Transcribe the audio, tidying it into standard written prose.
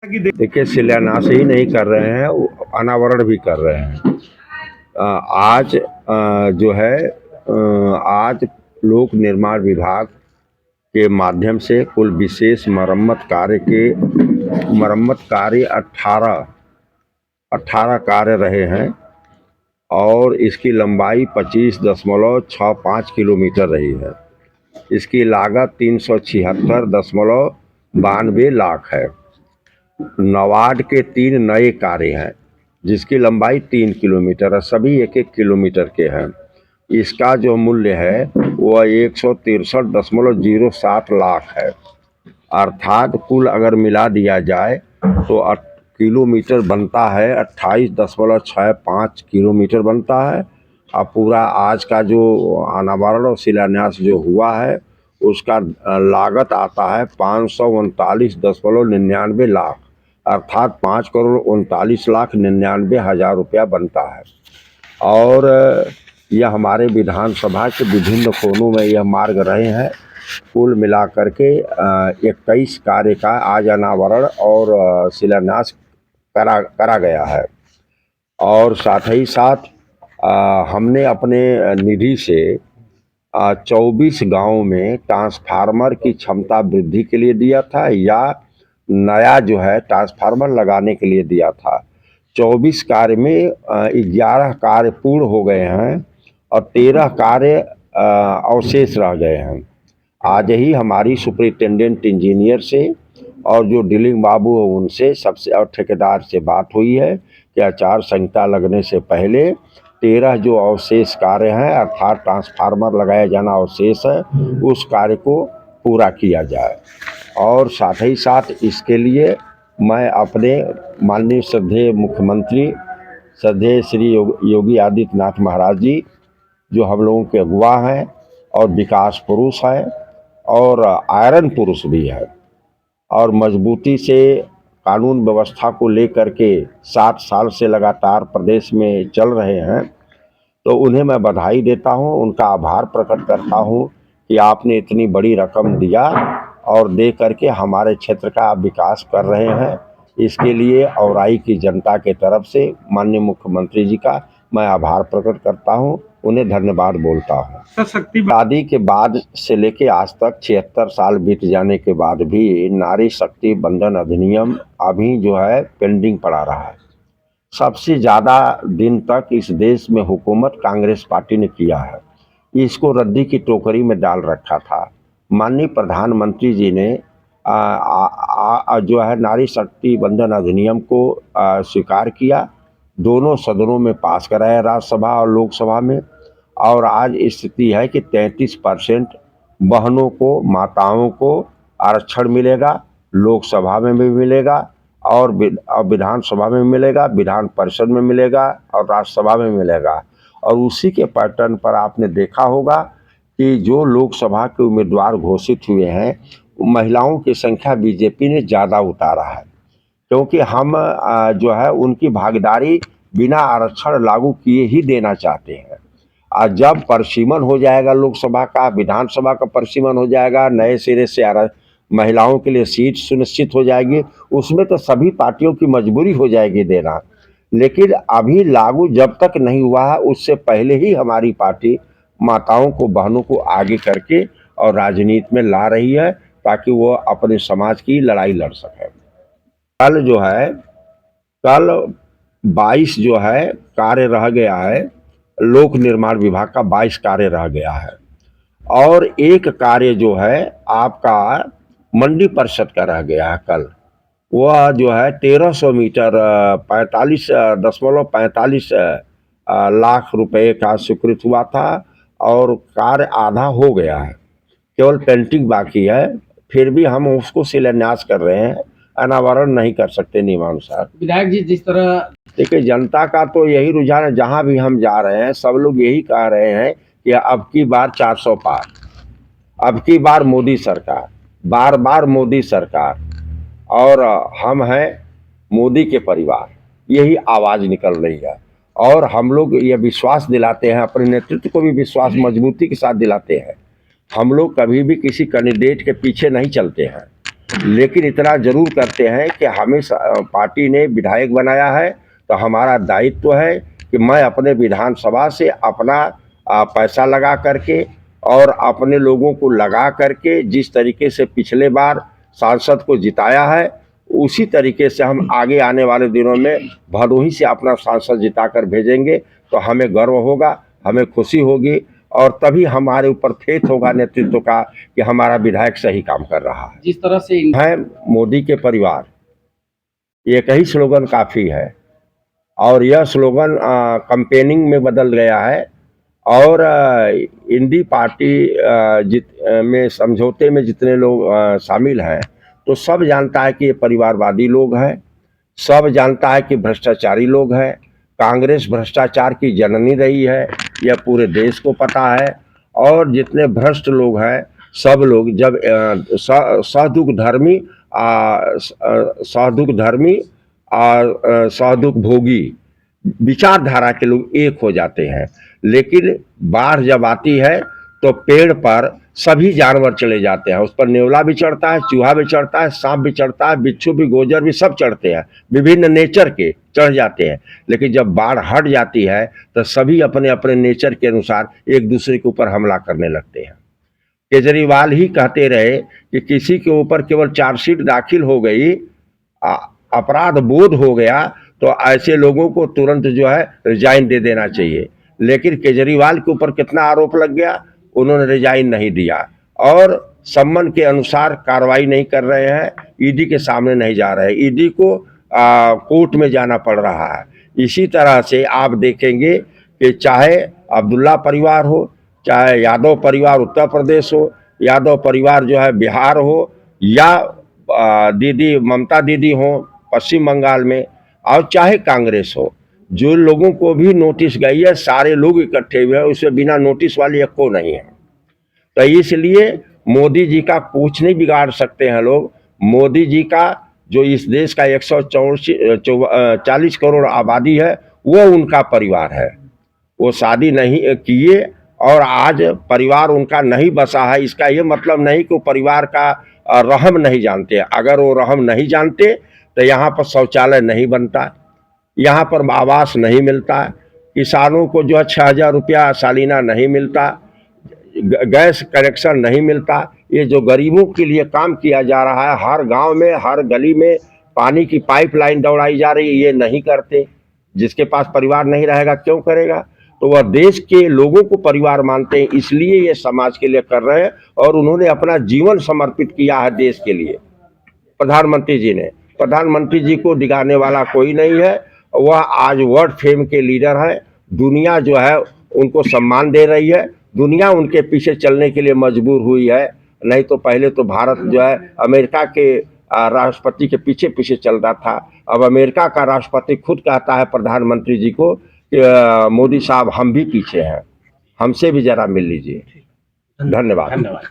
देखिए, शिलान्यास ही नहीं कर रहे हैं, अनावरण भी कर रहे हैं। आज जो है आज लोक निर्माण विभाग के माध्यम से कुल विशेष मरम्मत कार्य 18 कार्य रहे हैं और इसकी लंबाई 25.65 किलोमीटर रही है। इसकी लागत 376.92 लाख है। नवाड के 3 नए कार्य हैं जिसकी लंबाई 3 किलोमीटर है, सभी 1-1 किलोमीटर के हैं। इसका जो मूल्य है वह 163.07 लाख है। अर्थात कुल अगर मिला दिया जाए तो किलोमीटर बनता है 28.65 किलोमीटर बनता है। और पूरा आज का जो अनावरण और शिलान्यास जो हुआ है उसका लागत आता है 539.99 लाख, अर्थात 5,39,99,000 रुपया बनता है। और यह हमारे विधानसभा के विभिन्न कोनों में यह मार्ग रहे हैं। कुल मिलाकर के 21 कार्य का आज अनावरण और शिलान्यास करा गया है। और साथ ही साथ हमने अपने निधि से 24 गाँव में ट्रांसफार्मर की क्षमता वृद्धि के लिए दिया था या नया जो है ट्रांसफार्मर लगाने के लिए दिया था। 24 कार्य में 11 कार्य पूर्ण हो गए हैं और 13 कार्य अवशेष रह गए हैं। आज ही हमारी सुपरिटेंडेंट इंजीनियर से और जो डीलिंग बाबू है उनसे सबसे और ठेकेदार से बात हुई है कि आचार संहिता लगने से पहले 13 जो अवशेष कार्य हैं अर्थात ट्रांसफार्मर लगाया जाना अवशेष है उस कार्य को पूरा किया जाए। और साथ ही साथ इसके लिए मैं अपने माननीय श्रद्धेय मुख्यमंत्री श्रद्धेय श्री योगी आदित्यनाथ महाराज जी जो हम लोगों के अगुवा हैं और विकास पुरुष हैं और आयरन पुरुष भी है और मजबूती से कानून व्यवस्था को लेकर के 7 साल से लगातार प्रदेश में चल रहे हैं, तो उन्हें मैं बधाई देता हूं, उनका आभार प्रकट करता हूं कि आपने इतनी बड़ी रकम दिया और दे करके हमारे क्षेत्र का विकास कर रहे हैं। इसके लिए औराई की जनता के तरफ से माननीय मुख्यमंत्री जी का मैं आभार प्रकट करता हूं, उन्हें धन्यवाद बोलता हूं। शादी के बाद से लेके आज तक 76 साल बीत जाने के बाद भी नारी शक्ति बंधन अधिनियम अभी जो है पेंडिंग पड़ा रहा है। सबसे ज़्यादा दिन तक इस देश में हुकूमत कांग्रेस पार्टी ने किया है, इसको रद्दी की टोकरी में डाल रखा था। माननीय प्रधानमंत्री जी ने जो है नारी शक्ति बंधन अधिनियम को स्वीकार किया, दोनों सदनों में पास कराया राज्यसभा और लोकसभा में। और आज स्थिति है कि 33% बहनों को माताओं को आरक्षण मिलेगा, लोकसभा में भी मिलेगा और विधानसभा में मिलेगा, विधान परिषद में मिलेगा और राज्यसभा में मिलेगा। और उसी के पैटर्न पर आपने देखा होगा कि जो लोकसभा के उम्मीदवार घोषित हुए हैं महिलाओं की संख्या बीजेपी ने ज़्यादा उतारा है, क्योंकि हम जो है उनकी भागीदारी बिना आरक्षण लागू किए ही देना चाहते हैं। और जब परिसीमन हो जाएगा लोकसभा का, विधानसभा का परिसीमन हो जाएगा, नए सिरे से महिलाओं के लिए सीट सुनिश्चित हो जाएगी, उसमें तो सभी पार्टियों की मजबूरी हो जाएगी देना। लेकिन अभी लागू जब तक नहीं हुआ है उससे पहले ही हमारी पार्टी माताओं को बहनों को आगे करके और राजनीति में ला रही है ताकि वो अपने समाज की लड़ाई लड़ सके। कल 22 जो है कार्य रह गया है, लोक निर्माण विभाग का 22 कार्य रह गया है और एक कार्य जो है आपका मंडी परिषद का रह गया है। कल वह जो है 1300 मीटर 45.45 लाख रुपए का स्वीकृत हुआ था और कार्य आधा हो गया है, केवल पेंटिंग बाकी है। फिर भी हम उसको शिलान्यास कर रहे हैं, अनावरण नहीं कर सकते नियमानुसार। विधायक जी जिस तरह देखिए बार का तो यही रुझान है, जहां भी हम जा रहे हैं सब लोग यही कह रहे हैं कि अब की बार 400 पार, अब की बार मोदी सरकार, बार बार मोदी सरकार और हम हैं मोदी के परिवार, यही आवाज निकल रही है। और हम लोग ये विश्वास दिलाते हैं, अपने नेतृत्व को भी विश्वास मजबूती के साथ दिलाते हैं। हम लोग कभी भी किसी कैंडिडेट के पीछे नहीं चलते हैं, लेकिन इतना जरूर करते हैं कि हमें पार्टी ने विधायक बनाया है तो हमारा दायित्व है कि मैं अपने विधानसभा से अपना पैसा लगा करके और अपने लोगों को लगा करके जिस तरीके से पिछले बार सांसद को जिताया है उसी तरीके से हम आगे आने वाले दिनों में भदोही से अपना सांसद जिताकर भेजेंगे तो हमें गर्व होगा, हमें खुशी होगी और तभी हमारे ऊपर फेथ होगा नेतृत्व का कि हमारा विधायक सही काम कर रहा है। जिस तरह से है मोदी के परिवार, एक ही स्लोगन काफ़ी है और यह स्लोगन कैंपेनिंग में बदल गया है और इंडी पार्टी में समझौते में जितने लोग शामिल हैं तो सब जानता है कि ये परिवारवादी लोग हैं, सब जानता है कि भ्रष्टाचारी लोग हैं। कांग्रेस भ्रष्टाचार की जननी रही है, यह पूरे देश को पता है और जितने भ्रष्ट लोग हैं सब लोग जब सहदुख धर्मी और सहदुख भोगी विचारधारा के लोग एक हो जाते हैं। लेकिन बाढ़ जब आती है तो पेड़ पर सभी जानवर चले जाते हैं, उस पर नेवला भी चढ़ता है, चूहा भी चढ़ता है, सांप भी चढ़ता है, बिच्छू भी, गोजर भी, सब चढ़ते हैं, विभिन्न नेचर के चढ़ जाते हैं। लेकिन जब बाढ़ हट जाती है तो सभी अपने अपने नेचर के अनुसार एक दूसरे के ऊपर हमला करने लगते हैं। केजरीवाल ही कहते रहे कि किसी के ऊपर केवल चार्जशीट दाखिल हो गई, अपराध बोध हो गया तो ऐसे लोगों को तुरंत जो है रिजाइन दे देना चाहिए। लेकिन केजरीवाल के ऊपर कितना आरोप लग गया, उन्होंने रिजाइन नहीं दिया और सम्मन के अनुसार कार्रवाई नहीं कर रहे हैं, ईडी के सामने नहीं जा रहे, ईडी को कोर्ट में जाना पड़ रहा है। इसी तरह से आप देखेंगे कि चाहे अब्दुल्ला परिवार हो, चाहे यादव परिवार उत्तर प्रदेश हो, यादव परिवार जो है बिहार हो या दीदी ममता दीदी हो पश्चिम बंगाल में, और चाहे कांग्रेस हो, जो लोगों को भी नोटिस गई है सारे लोग इकट्ठे हुए हैं, उसमें बिना नोटिस वाली एक को नहीं है। तो इसलिए मोदी जी का कुछ नहीं बिगाड़ सकते हैं लोग। मोदी जी का जो इस देश का 140 करोड़ आबादी है वो उनका परिवार है, वो शादी नहीं किए और आज परिवार उनका नहीं बसा है। इसका ये मतलब नहीं कि वो परिवार का रहम नहीं जानते। अगर वो रहम नहीं जानते तो यहाँ पर शौचालय नहीं बनता, यहाँ पर आवास नहीं मिलता, किसानों को जो है 6,000 रुपया सालाना नहीं मिलता, गैस कनेक्शन नहीं मिलता। ये जो गरीबों के लिए काम किया जा रहा है, हर गांव में हर गली में पानी की पाइपलाइन दौड़ाई जा रही है, ये नहीं करते। जिसके पास परिवार नहीं रहेगा क्यों करेगा? तो वह देश के लोगों को परिवार मानते हैं, इसलिए ये समाज के लिए कर रहे हैं और उन्होंने अपना जीवन समर्पित किया है देश के लिए। प्रधानमंत्री जी ने, प्रधानमंत्री जी को दिखाने वाला कोई नहीं है, वह आज वर्ल्ड फेम के लीडर हैं। दुनिया जो है उनको सम्मान दे रही है, दुनिया उनके पीछे चलने के लिए मजबूर हुई है। नहीं तो पहले तो भारत जो है अमेरिका के राष्ट्रपति के पीछे पीछे चल रहा था, अब अमेरिका का राष्ट्रपति खुद कहता है प्रधानमंत्री जी को कि मोदी साहब हम भी पीछे हैं, हमसे भी जरा मिल लीजिए। धन्यवाद।